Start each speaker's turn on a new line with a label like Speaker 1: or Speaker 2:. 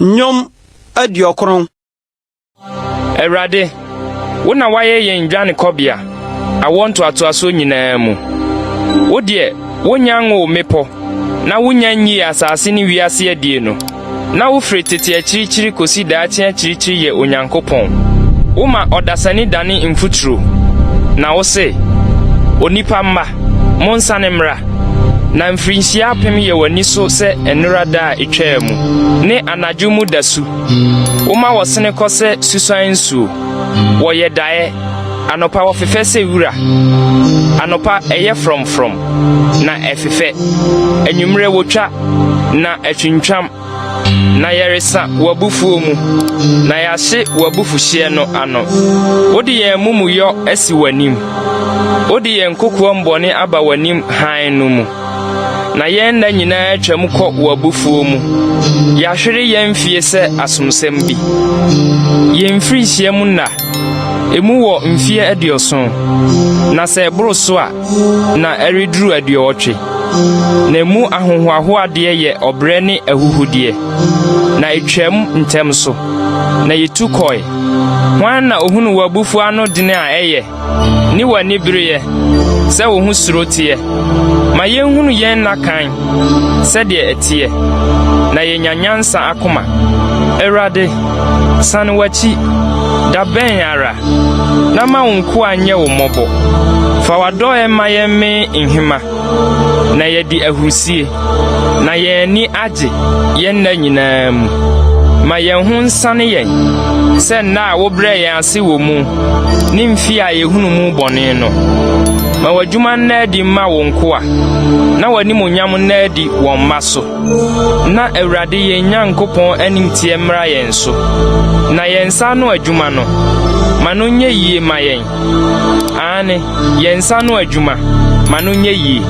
Speaker 1: Nyom adiokron.
Speaker 2: Erade, wona waye yen dwane kobia. Awonto atoaso nyinaa mu. Wo de wonyanwo mepo. Na wonya nyi asase ni wiase adie no. Na wo firi tete akirikyiri kosi daache akirikyiri ye Onyankopɔn. Woma odasani dane mfuturo. Na wo se onipa mma monsane mra. Na mfrinhyia apem ye wani so se enurada a etwa mu ne anadwo mu dasu. Woma wosene kose susuan nsuo. Wo ye dae anopa wo fefe se wura. Anopa eye from na efefe. Enwumre wotwa na atwintwam. Na yeresa wabufuo mu. Na yahye wabufuhye no ano. Wodi ye mumuyo esi wanim. Wodi ye nkokoa mbone aba wanim han no mu. Na yen na nyina atwam kɔ wabufuo mu. Yahwere yen fie sɛ asomsɛm bi. Yen firi hyiam na emu wɔ mfie adioson. Na sɛ boro so a na ereduru adiotwe. Na emu ahohoahoade yɛ obrɛ ne ahuhudie. Na etwam ntem so. Na yetu kɔe. Hwan na ohunu wabufuo ano dene a ɛyɛ. Ni wani bireye. Sɛ wo hu surotie. Ma yenhunu yen nakan. Sɛ de etie. Na yenyanyansa akoma. Erade sanwachi da ben ara. Na ma wonko anye wo mɔbɔ. Fa wado ema yemme nhima. Na yedi ahurusie. Na yeni age yen na nyinaa mu. Ma yen ho nsane yen. Sɛ na wo brɛ yen ase wo mu. Ni mfi a yehunu mu bɔne no. Ma wadwuma na di ma wonko a. Na wani monyam na di won maso. Na Awurade yen Nyankopɔn animtie mmra yen so. Na yen sa no adwuma no. Ma no nye yie ma yen. Ane yen sa no adwuma. Ma no nye yie.